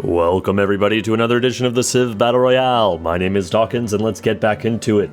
Welcome everybody to another edition of the Civ Battle Royale. My name is Dawkinzz and let's get back into it.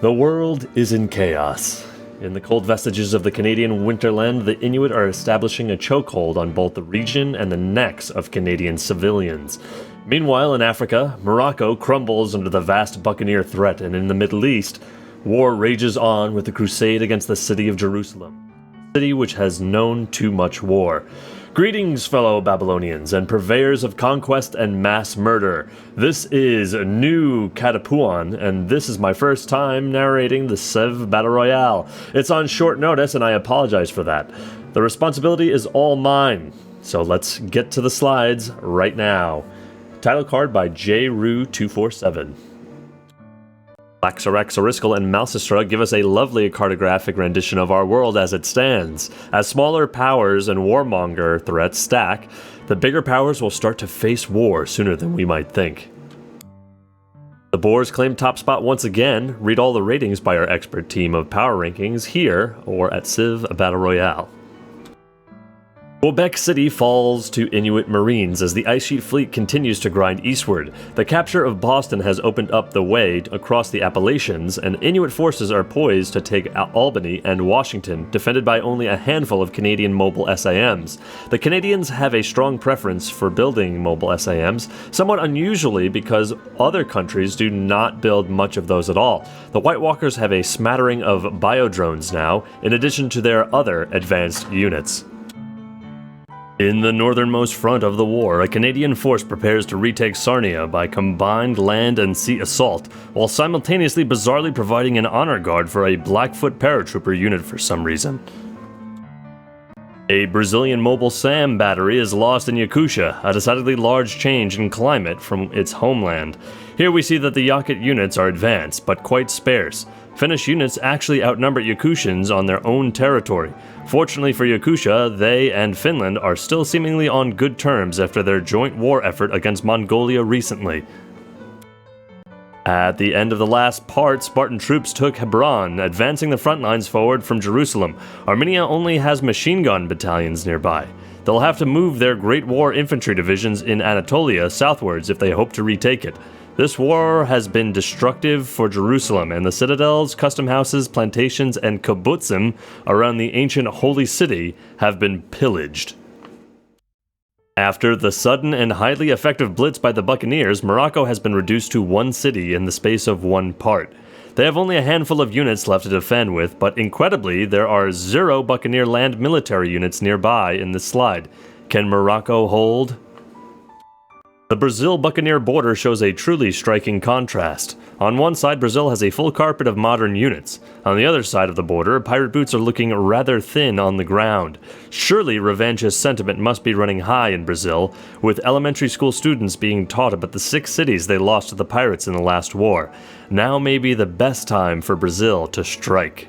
The world is in chaos. In the cold vestiges of the Canadian winterland, the Inuit are establishing a chokehold on both the region and the necks of Canadian civilians. Meanwhile, in Africa, Morocco crumbles under the vast buccaneer threat, and in the Middle East, war rages on with the crusade against the city of Jerusalem, a city which has known too much war. Greetings, fellow Babylonians and purveyors of conquest and mass murder. This is New Katapuan, and this is my first time narrating the Civ Battle Royale. It's on short notice, and I apologize for that. The responsibility is all mine, so let's get to the slides right now. Title card by JRU247. Laxarex, Oriskal, and Malsistra give us a lovely cartographic rendition of our world as it stands. As smaller powers and warmonger threats stack, the bigger powers will start to face war sooner than we might think. The Boers claim top spot once again. Read all the ratings by our expert team of power rankings here or at Civ Battle Royale. Quebec City falls to Inuit Marines as the Ice Sheet Fleet continues to grind eastward. The capture of Boston has opened up the way across the Appalachians, and Inuit forces are poised to take Albany and Washington, defended by only a handful of Canadian mobile SAMs. The Canadians have a strong preference for building mobile SAMs, somewhat unusually because other countries do not build much of those at all. The White Walkers have a smattering of biodrones now, in addition to their other advanced units. In the northernmost front of the war, a Canadian force prepares to retake Sarnia by combined land and sea assault, while simultaneously bizarrely providing an honor guard for a Blackfoot paratrooper unit for some reason. A Brazilian mobile SAM battery is lost in Yakutia, a decidedly large change in climate from its homeland. Here we see that the Yakut units are advanced, but quite sparse. Finnish units actually outnumber Yakutians on their own territory. Fortunately for Yakutia, they and Finland are still seemingly on good terms after their joint war effort against Mongolia recently. At the end of the last part, Spartan troops took Hebron, advancing the front lines forward from Jerusalem. Armenia only has machine gun battalions nearby. They'll have to move their Great War infantry divisions in Anatolia southwards if they hope to retake it. This war has been destructive for Jerusalem, and the citadels, custom houses, plantations, and kibbutzim around the ancient holy city have been pillaged. After the sudden and highly effective blitz by the Buccaneers, Morocco has been reduced to one city in the space of one part. They have only a handful of units left to defend with, but incredibly, there are 0 Buccaneer land military units nearby in this slide. Can Morocco hold? The Brazil-Buccaneer border shows a truly striking contrast. On one side, Brazil has a full carpet of modern units. On the other side of the border, pirate boots are looking rather thin on the ground. Surely revanchist sentiment must be running high in Brazil, with elementary school students being taught about the 6 cities they lost to the pirates in the last war. Now may be the best time for Brazil to strike.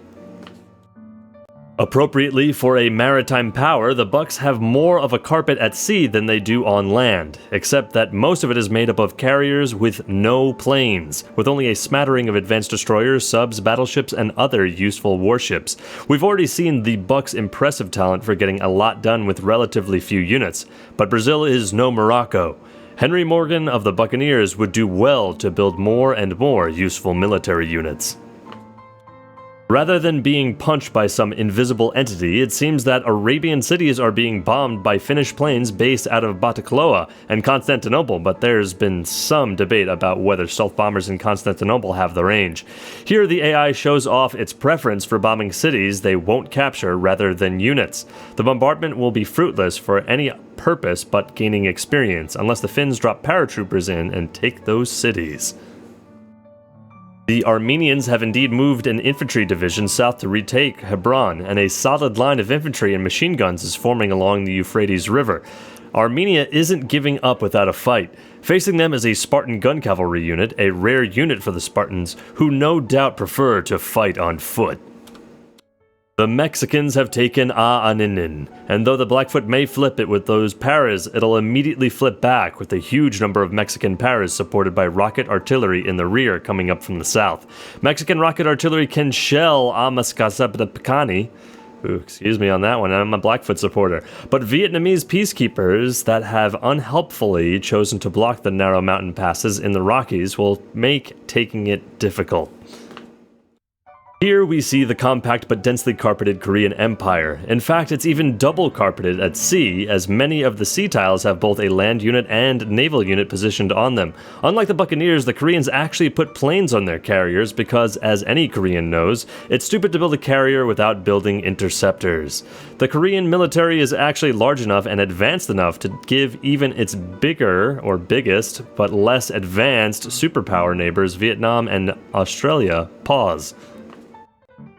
Appropriately for a maritime power, the Bucks have more of a carpet at sea than they do on land, except that most of it is made up of carriers with no planes, with only a smattering of advanced destroyers, subs, battleships, and other useful warships. We've already seen the Bucks' impressive talent for getting a lot done with relatively few units, but Brazil is no Morocco. Henry Morgan of the Buccaneers would do well to build more and more useful military units. Rather than being punched by some invisible entity, it seems that Arabian cities are being bombed by Finnish planes based out of Batacloa and Constantinople, but there's been some debate about whether stealth bombers in Constantinople have the range. Here the AI shows off its preference for bombing cities they won't capture rather than units. The bombardment will be fruitless for any purpose but gaining experience, unless the Finns drop paratroopers in and take those cities. The Armenians have indeed moved an infantry division south to retake Hebron, and a solid line of infantry and machine guns is forming along the Euphrates River. Armenia isn't giving up without a fight. Facing them is a Spartan gun cavalry unit, a rare unit for the Spartans, who no doubt prefer to fight on foot. The Mexicans have taken Aaninin, and though the Blackfoot may flip it with those paras, it'll immediately flip back with a huge number of Mexican paras supported by rocket artillery in the rear coming up from the south. Mexican rocket artillery can shell Amascasaptacani, Ooh, excuse me on that one, I'm a Blackfoot supporter. But Vietnamese peacekeepers that have unhelpfully chosen to block the narrow mountain passes in the Rockies will make taking it difficult. Here we see the compact but densely carpeted Korean Empire. In fact, it's even double carpeted at sea, as many of the sea tiles have both a land unit and naval unit positioned on them. Unlike the Buccaneers, the Koreans actually put planes on their carriers because, as any Korean knows, it's stupid to build a carrier without building interceptors. The Korean military is actually large enough and advanced enough to give even its bigger, or biggest, but less advanced superpower neighbors Vietnam and Australia pause.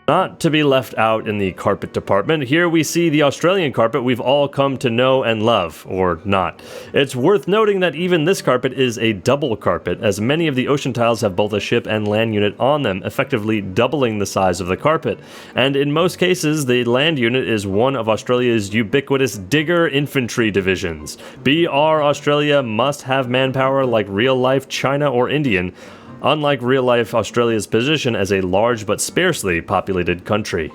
Not to be left out in the carpet department, here we see the Australian carpet we've all come to know and love, or not. It's worth noting that even this carpet is a double carpet, as many of the ocean tiles have both a ship and land unit on them, effectively doubling the size of the carpet. And in most cases, the land unit is one of Australia's ubiquitous digger infantry divisions. BR Australia must have manpower like real-life China or Indian, unlike real-life Australia's position as a large but sparsely populated country.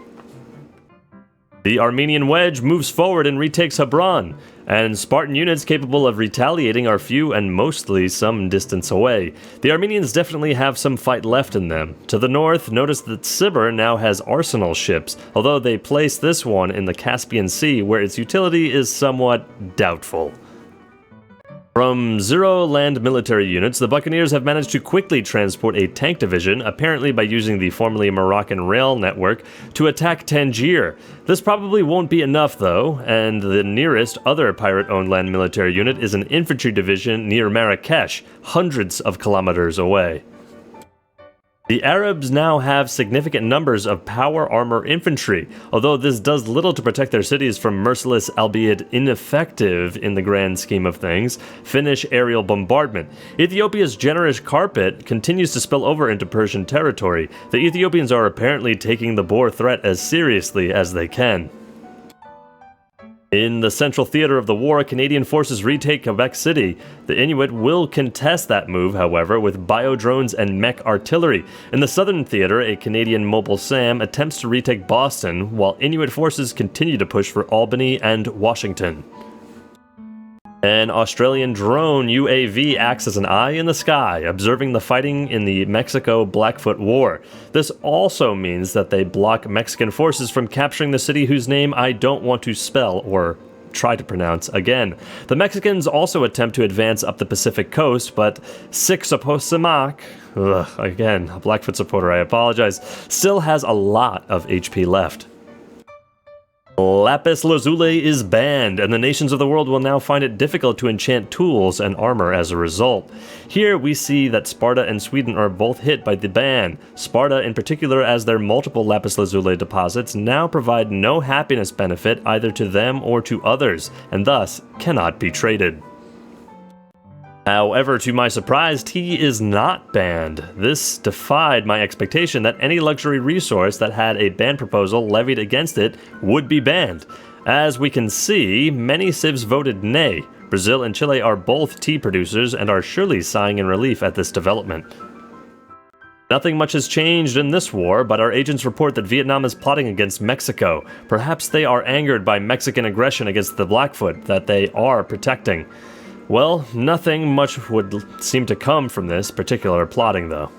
The Armenian wedge moves forward and retakes Hebron, and Spartan units capable of retaliating are few and mostly some distance away. The Armenians definitely have some fight left in them. To the north, notice that Sibir now has arsenal ships, although they place this one in the Caspian Sea, where its utility is somewhat doubtful. From 0 land military units, the Buccaneers have managed to quickly transport a tank division, apparently by using the formerly Moroccan rail network, to attack Tangier. This probably won't be enough though, and the nearest other pirate-owned land military unit is an infantry division near Marrakesh, hundreds of kilometers away. The Arabs now have significant numbers of power armor infantry, although this does little to protect their cities from merciless, albeit ineffective in the grand scheme of things, Finnish aerial bombardment. Ethiopia's generous carpet continues to spill over into Persian territory. The Ethiopians are apparently taking the Boer threat as seriously as they can. In the central theater of the war, Canadian forces retake Quebec City. The Inuit will contest that move, however, with biodrones and mech artillery. In the southern theater, a Canadian Mobile SAM attempts to retake Boston, while Inuit forces continue to push for Albany and Washington. An Australian drone UAV acts as an eye in the sky, observing the fighting in the Mexico-Blackfoot War. This also means that they block Mexican forces from capturing the city whose name I don't want to spell or try to pronounce again. The Mexicans also attempt to advance up the Pacific coast, but Sixaposimac, again, a Blackfoot supporter, I apologize, still has a lot of HP left. Lapis lazuli is banned, and the nations of the world will now find it difficult to enchant tools and armor as a result. Here we see that Sparta and Sweden are both hit by the ban. Sparta in particular, as their multiple lapis lazuli deposits now provide no happiness benefit either to them or to others, and thus cannot be traded. However, to my surprise, tea is not banned. This defied my expectation that any luxury resource that had a ban proposal levied against it would be banned. As we can see, many civs voted nay. Brazil and Chile are both tea producers and are surely sighing in relief at this development. Nothing much has changed in this war, but our agents report that Vietnam is plotting against Mexico. Perhaps they are angered by Mexican aggression against the Blackfoot that they are protecting. Well, nothing much would seem to come from this particular plotting, though.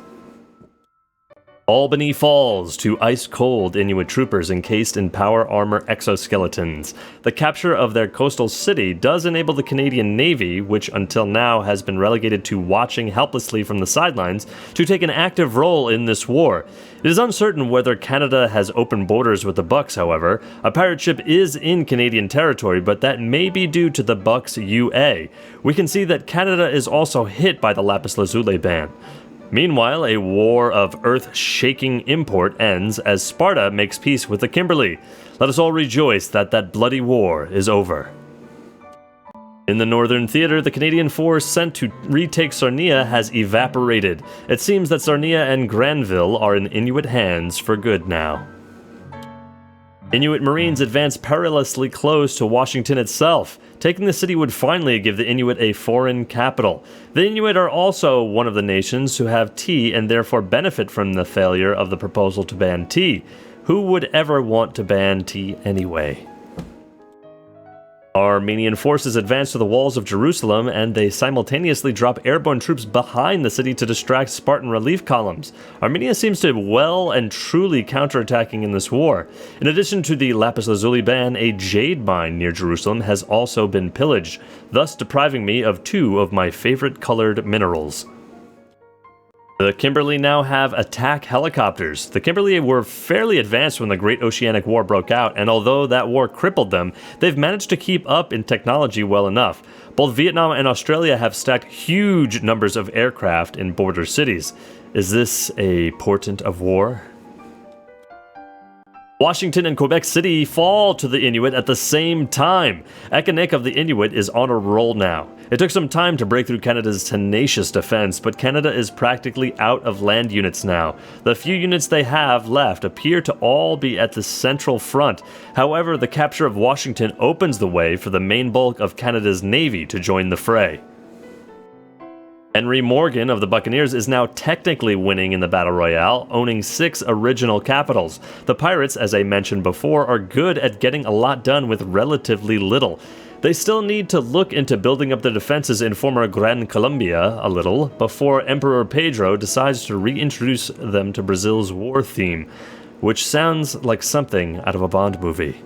Albany falls to ice-cold Inuit troopers encased in power armor exoskeletons. The capture of their coastal city does enable the Canadian Navy, which until now has been relegated to watching helplessly from the sidelines, to take an active role in this war. It is uncertain whether Canada has open borders with the Bucks, however. A pirate ship is in Canadian territory, but that may be due to the Bucks UA. We can see that Canada is also hit by the Lapis Lazuli ban. Meanwhile, a war of earth-shaking import ends as Sparta makes peace with the Kimberley. Let us all rejoice that that bloody war is over. In the Northern Theater, the Canadian force sent to retake Sarnia has evaporated. It seems that Sarnia and Granville are in Inuit hands for good now. Inuit Marines advance perilously close to Washington itself. Taking the city would finally give the Inuit a foreign capital. The Inuit are also one of the nations who have tea and therefore benefit from the failure of the proposal to ban tea. Who would ever want to ban tea anyway? Armenian forces advance to the walls of Jerusalem, and they simultaneously drop airborne troops behind the city to distract Spartan relief columns. Armenia seems to be well and truly counterattacking in this war. In addition to the lapis lazuli ban, a jade mine near Jerusalem has also been pillaged, thus depriving me of 2 of my favorite colored minerals. The Kimberley now have attack helicopters. The Kimberley were fairly advanced when the Great Oceanic War broke out, and although that war crippled them, they've managed to keep up in technology well enough. Both Vietnam and Australia have stacked huge numbers of aircraft in border cities. Is this a portent of war? Washington and Quebec City fall to the Inuit at the same time. Ekanik of the Inuit is on a roll now. It took some time to break through Canada's tenacious defense, but Canada is practically out of land units now. The few units they have left appear to all be at the central front. However, the capture of Washington opens the way for the main bulk of Canada's navy to join the fray. Henry Morgan of the Buccaneers is now technically winning in the Battle Royale, owning 6 original capitals. The pirates, as I mentioned before, are good at getting a lot done with relatively little. They still need to look into building up their defenses in former Gran Colombia a little before Emperor Pedro decides to reintroduce them to Brazil's war theme, which sounds like something out of a Bond movie.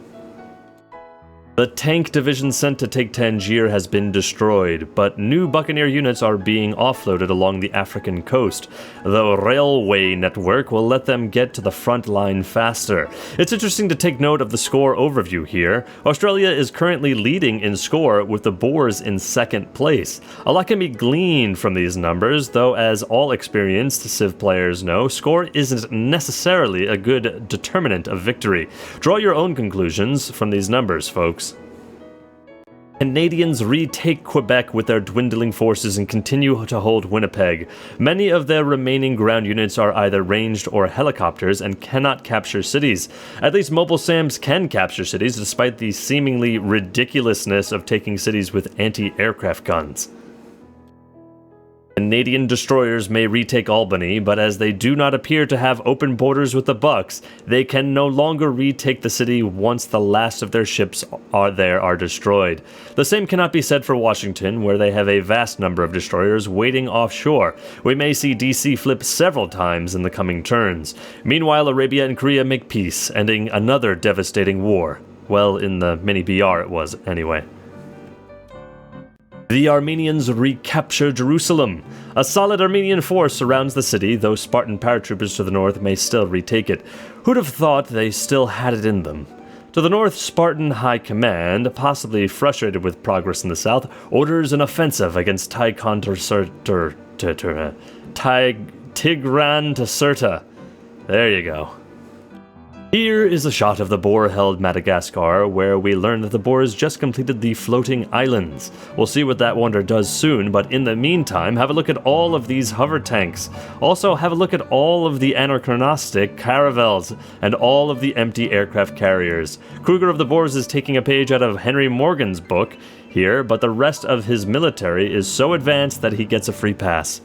The tank division sent to take Tangier has been destroyed, but new Buccaneer units are being offloaded along the African coast. The railway network will let them get to the front line faster. It's interesting to take note of the score overview here. Australia is currently leading in score, with the Boers in second place. A lot can be gleaned from these numbers, though as all experienced Civ players know, score isn't necessarily a good determinant of victory. Draw your own conclusions from these numbers, folks. Canadians retake Quebec with their dwindling forces and continue to hold Winnipeg. Many of their remaining ground units are either ranged or helicopters and cannot capture cities. At least Mobile Sams can capture cities despite the seemingly ridiculousness of taking cities with anti-aircraft guns. Canadian destroyers may retake Albany, but as they do not appear to have open borders with the Bucks, they can no longer retake the city once the last of their ships are destroyed. The same cannot be said for Washington, where they have a vast number of destroyers waiting offshore. We may see DC flip several times in the coming turns. Meanwhile, Arabia and Korea make peace, ending another devastating war. Well, in the mini-BR it was, anyway. The Armenians recapture Jerusalem. A solid Armenian force surrounds the city, though Spartan paratroopers to the north may still retake it. Who'd have thought they still had it in them? To the north, Spartan High Command, possibly frustrated with progress in the south, orders an offensive against Tigran to Sirta. There you go. Here is a shot of the Boer-held Madagascar, where we learn that the Boers just completed the floating islands. We'll see what that wonder does soon, but in the meantime, have a look at all of these hover tanks. Also, have a look at all of the anachronistic caravels, and all of the empty aircraft carriers. Kruger of the Boers is taking a page out of Henry Morgan's book here, but the rest of his military is so advanced that he gets a free pass.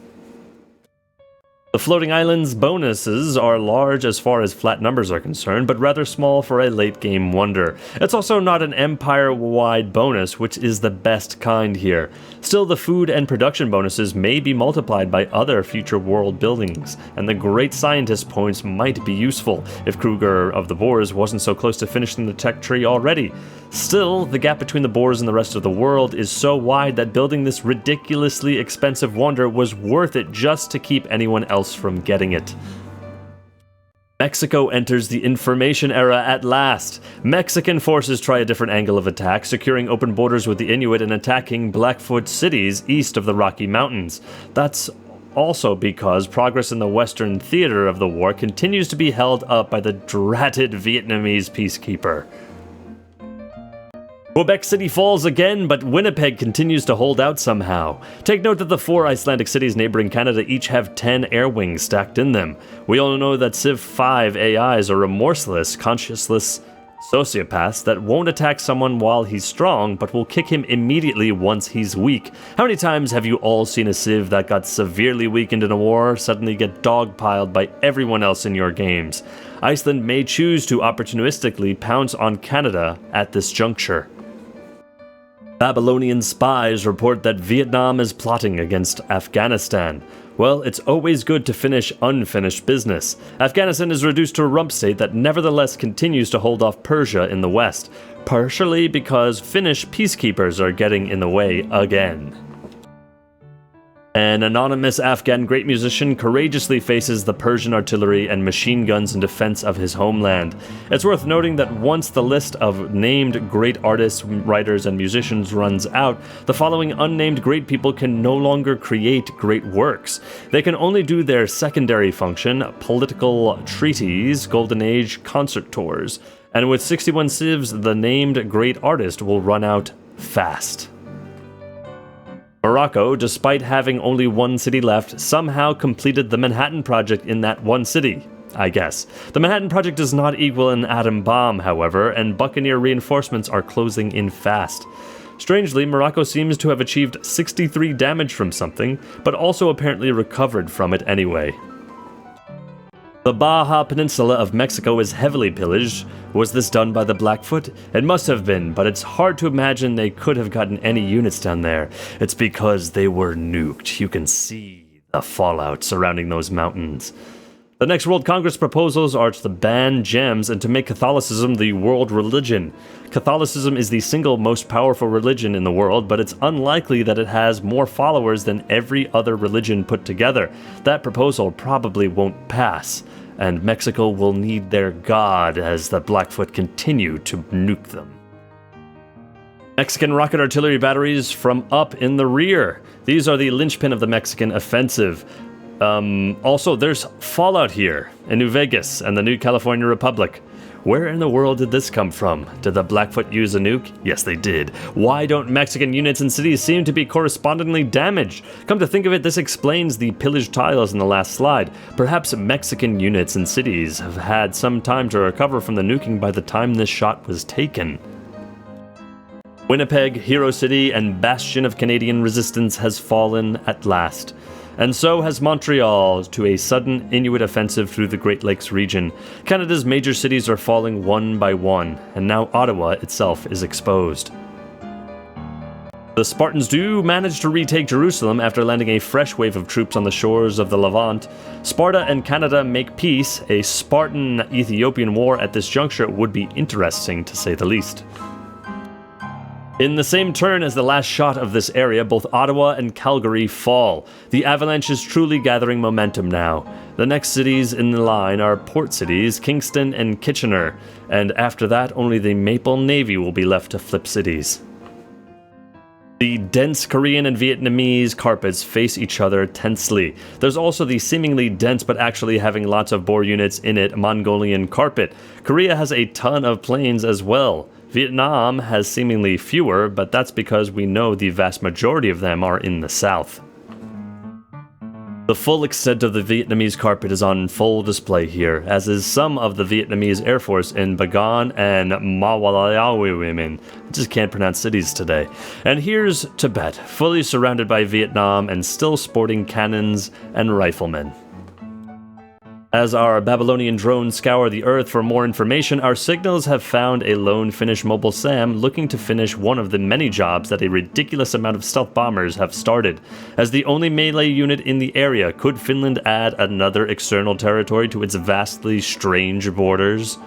The floating islands bonuses are large as far as flat numbers are concerned, but rather small for a late-game wonder. It's also not an empire-wide bonus, which is the best kind here. Still, the food and production bonuses may be multiplied by other future world buildings, and the great scientist points might be useful if Kruger of the Boers wasn't so close to finishing the tech tree already. Still, the gap between the Boers and the rest of the world is so wide that building this ridiculously expensive wonder was worth it just to keep anyone else from getting it. Mexico enters the information era at last. Mexican forces try a different angle of attack, securing open borders with the Inuit and attacking Blackfoot cities east of the Rocky Mountains. That's also because progress in the western theater of the war continues to be held up by the dratted Vietnamese peacekeeper. Quebec City falls again, but Winnipeg continues to hold out somehow. Take note that the 4 Icelandic cities neighboring Canada each have 10 air wings stacked in them. We all know that Civ 5 AIs are remorseless, conscienceless Sociopaths that won't attack someone while he's strong, but will kick him immediately once he's weak. How many times have you all seen a civ that got severely weakened in a war suddenly get dogpiled by everyone else in your games? Iceland may choose to opportunistically pounce on Canada at this juncture. Babylonian spies report that Vietnam is plotting against Afghanistan. Well, it's always good to finish unfinished business. Afghanistan is reduced to a rump state that nevertheless continues to hold off Persia in the west, partially because Finnish peacekeepers are getting in the way again. An anonymous Afghan great musician courageously faces the Persian artillery and machine guns in defense of his homeland. It's worth noting that once the list of named great artists, writers, and musicians runs out, the following unnamed great people can no longer create great works. They can only do their secondary function, political treaties, Golden Age concert tours. And with 61 civs, the named great artist will run out fast. Morocco, despite having only one city left, somehow completed the Manhattan Project in that one city, I guess. The Manhattan Project does not equal an atom bomb, however, and Buccaneer reinforcements are closing in fast. Strangely, Morocco seems to have achieved 63 damage from something, but also apparently recovered from it anyway. The Baja Peninsula of Mexico is heavily pillaged. Was this done by the Blackfoot? It must have been, but it's hard to imagine they could have gotten any units down there. It's because they were nuked. You can see the fallout surrounding those mountains. The next World Congress proposals are to ban gems and to make Catholicism the world religion. Catholicism is the single most powerful religion in the world, but it's unlikely that it has more followers than every other religion put together. That proposal probably won't pass, and Mexico will need their god as the Blackfoot continue to nuke them. Mexican rocket artillery batteries from up in the rear. These are the linchpin of the Mexican offensive. Also, there's fallout here in New Vegas and the New California Republic. Where in the world did this come from? Did the Blackfoot use a nuke? Yes, they did. Why don't Mexican units and cities seem to be correspondingly damaged? Come to think of it, this explains the pillaged tiles in the last slide. Perhaps Mexican units and cities have had some time to recover from the nuking by the time this shot was taken. Winnipeg, hero city and bastion of Canadian resistance, has fallen at last. And so has Montreal to a sudden Inuit offensive through the Great Lakes region. Canada's major cities are falling one by one, and now Ottawa itself is exposed. The Spartans do manage to retake Jerusalem after landing a fresh wave of troops on the shores of the Levant. Sparta and Canada make peace. A Spartan-Ethiopian war at this juncture would be interesting, to say the least. In the same turn as the last shot of this area, both Ottawa and Calgary fall. The avalanche is truly gathering momentum now. The next cities in the line are port cities, Kingston and Kitchener, and after that only the Maple Navy will be left to flip cities. The dense Korean and Vietnamese carpets face each other tensely. There's also the seemingly dense but actually having lots of Boer units in it Mongolian carpet. Korea has a ton of planes as well. Vietnam has seemingly fewer, but that's because we know the vast majority of them are in the south. The full extent of the Vietnamese carpet is on full display here, as is some of the Vietnamese Air Force in Bagan and Mawalayawimin. I just can't pronounce cities today. And here's Tibet, fully surrounded by Vietnam and still sporting cannons and riflemen. As our Babylonian drones scour the earth for more information, our signals have found a lone Finnish mobile SAM looking to finish one of the many jobs that a ridiculous amount of stealth bombers have started. As the only melee unit in the area, could Finland add another external territory to its vastly strange borders?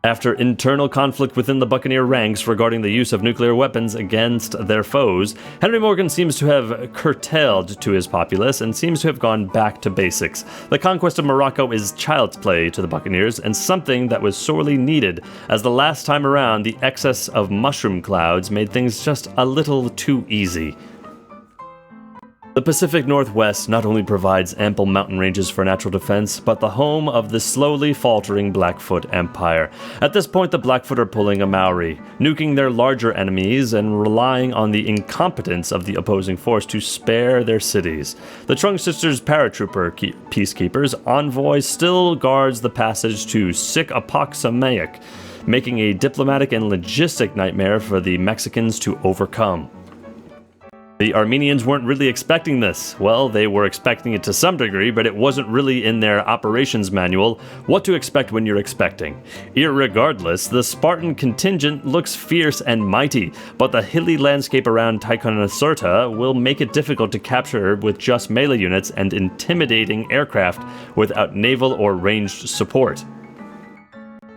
After internal conflict within the Buccaneer ranks regarding the use of nuclear weapons against their foes, Henry Morgan seems to have curtailed to his populace and seems to have gone back to basics. The conquest of Morocco is child's play to the Buccaneers and something that was sorely needed, as the last time around the excess of mushroom clouds made things just a little too easy. The Pacific Northwest not only provides ample mountain ranges for natural defense, but the home of the slowly faltering Blackfoot Empire. At this point, the Blackfoot are pulling a Maori, nuking their larger enemies and relying on the incompetence of the opposing force to spare their cities. The Trung Sisters paratrooper peacekeepers envoy still guards the passage to Sikapaksamayik, making a diplomatic and logistic nightmare for the Mexicans to overcome. The Armenians weren't really expecting this. Well, they were expecting it to some degree, but it wasn't really in their operations manual what to expect when you're expecting. Irregardless, the Spartan contingent looks fierce and mighty, but the hilly landscape around Ticonderoga will make it difficult to capture with just melee units and intimidating aircraft without naval or ranged support.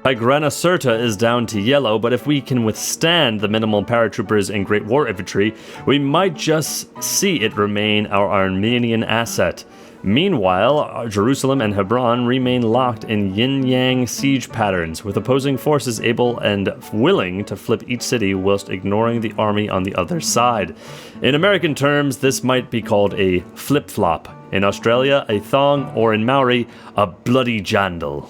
Tigranocerta is down to yellow, but if we can withstand the minimal paratroopers and Great War infantry, we might just see it remain our Armenian asset. Meanwhile, Jerusalem and Hebron remain locked in yin-yang siege patterns, with opposing forces able and willing to flip each city whilst ignoring the army on the other side. In American terms, this might be called a flip-flop. In Australia, a thong, or in Maori, a bloody jandal.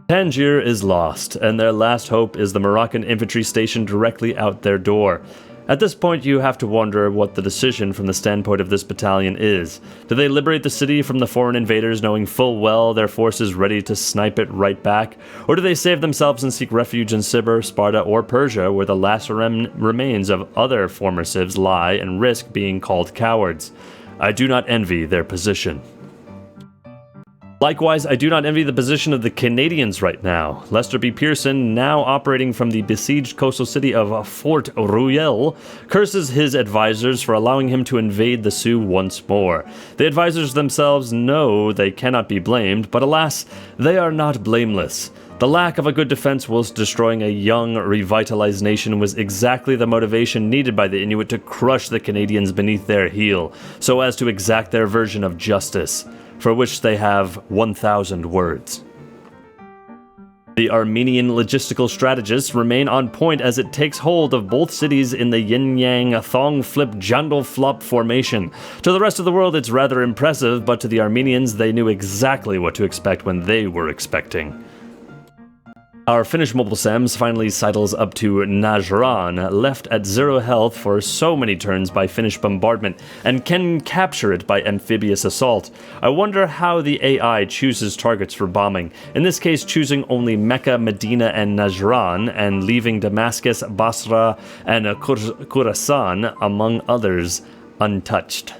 Tangier is lost, and their last hope is the Moroccan infantry stationed directly out their door. At this point, you have to wonder what the decision from the standpoint of this battalion is. Do they liberate the city from the foreign invaders, knowing full well their force is ready to snipe it right back? Or do they save themselves and seek refuge in Sibir, Sparta, or Persia, where the last remains of other former civs lie and risk being called cowards? I do not envy their position. Likewise, I do not envy the position of the Canadians right now. Lester B. Pearson, now operating from the besieged coastal city of Fort Royale, curses his advisors for allowing him to invade the Sioux once more. The advisors themselves know they cannot be blamed, but alas, they are not blameless. The lack of a good defense whilst destroying a young, revitalized nation was exactly the motivation needed by the Inuit to crush the Canadians beneath their heel, so as to exact their version of justice, for which they have 1,000 words. The Armenian logistical strategists remain on point as it takes hold of both cities in the yin-yang thong-flip-jandal-flop formation. To the rest of the world, it's rather impressive, but to the Armenians, they knew exactly what to expect when they were expecting. Our Finnish mobile SAMs finally sidles up to Najran, left at 0 health for so many turns by Finnish bombardment, and can capture it by amphibious assault. I wonder how the AI chooses targets for bombing, in this case choosing only Mecca, Medina, and Najran, and leaving Damascus, Basra, and Khurasan, among others, untouched.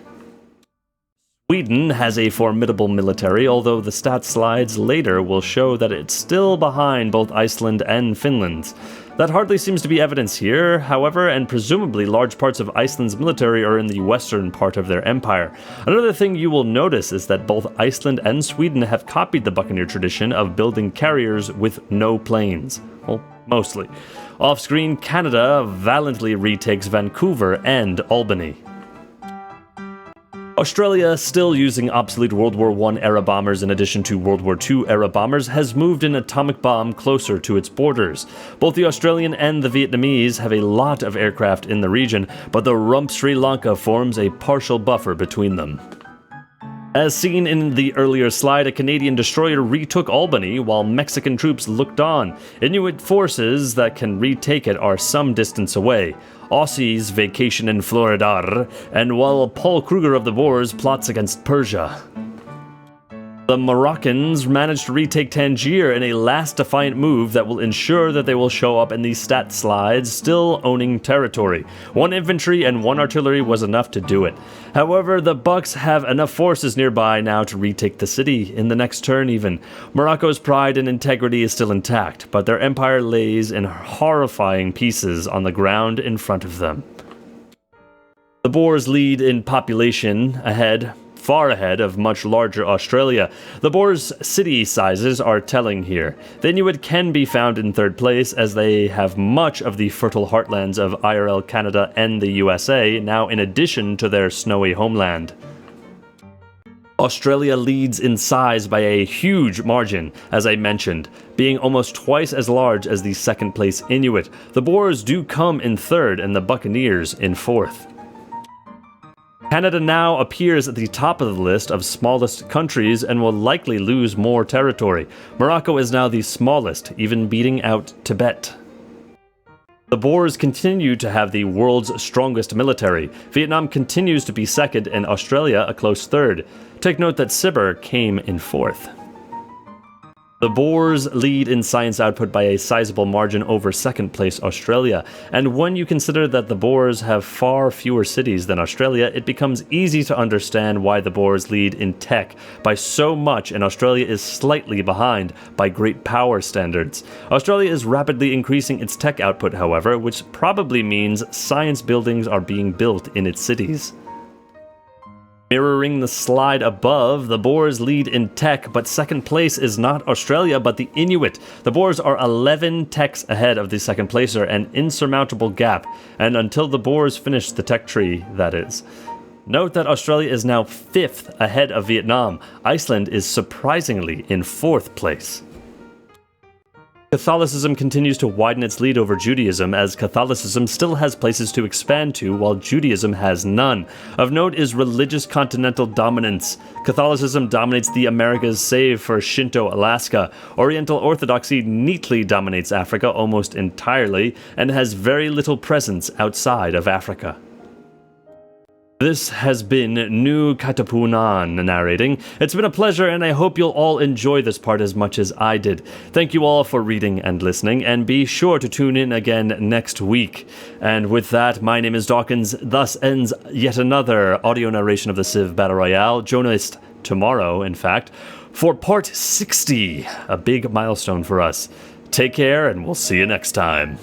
Sweden has a formidable military, although the stat slides later will show that it's still behind both Iceland and Finland. That hardly seems to be evidence here, however, and presumably large parts of Iceland's military are in the western part of their empire. Another thing you will notice is that both Iceland and Sweden have copied the buccaneer tradition of building carriers with no planes. Well, mostly. Off-screen, Canada valiantly retakes Vancouver and Albany. Australia, still using obsolete World War I era bombers in addition to World War II era bombers, has moved an atomic bomb closer to its borders. Both the Australian and the Vietnamese have a lot of aircraft in the region, but the rump Sri Lanka forms a partial buffer between them. As seen in the earlier slide, a Canadian destroyer retook Albany while Mexican troops looked on. Inuit forces that can retake it are some distance away. Aussies vacation in Florida, and while Paul Kruger of the Boers plots against Persia. The Moroccans managed to retake Tangier in a last defiant move that will ensure that they will show up in these stat slides still owning territory. 1 infantry and 1 artillery was enough to do it. However, the Bucks have enough forces nearby now to retake the city in the next turn even. Morocco's pride and integrity is still intact, but their empire lays in horrifying pieces on the ground in front of them. The Boers lead in population far ahead of much larger Australia. The Boers' city sizes are telling here. The Inuit can be found in 3rd place as they have much of the fertile heartlands of IRL Canada and the USA, now in addition to their snowy homeland. Australia leads in size by a huge margin, as I mentioned, being almost twice as large as the 2nd place Inuit. The Boers do come in 3rd and the Buccaneers in 4th. Canada now appears at the top of the list of smallest countries and will likely lose more territory. Morocco is now the smallest, even beating out Tibet. The Boers continue to have the world's strongest military. Vietnam continues to be second and Australia a close third. Take note that Sibir came in fourth. The Boers lead in science output by a sizable margin over second place Australia, and when you consider that the Boers have far fewer cities than Australia, it becomes easy to understand why the Boers lead in tech by so much and Australia is slightly behind by great power standards. Australia is rapidly increasing its tech output, however, which probably means science buildings are being built in its cities. Mirroring the slide above, the Boers lead in tech, but second place is not Australia, but the Inuit. The Boers are 11 techs ahead of the second placer, an insurmountable gap, and until the Boers finish the tech tree, that is. Note that Australia is now 5th ahead of Vietnam. Iceland is surprisingly in 4th place. Catholicism continues to widen its lead over Judaism, as Catholicism still has places to expand to, while Judaism has none. Of note is religious continental dominance. Catholicism dominates the Americas save for Shinto Alaska. Oriental Orthodoxy neatly dominates Africa almost entirely, and has very little presence outside of Africa. This has been Nu Katapunan narrating. It's been a pleasure, and I hope you'll all enjoy this part as much as I did. Thank you all for reading and listening, and be sure to tune in again next week. And with that, my name is Dawkinzz. Thus ends yet another audio narration of the Civ Battle Royale. Join us tomorrow, in fact, for part 60, a big milestone for us. Take care, and we'll see you next time.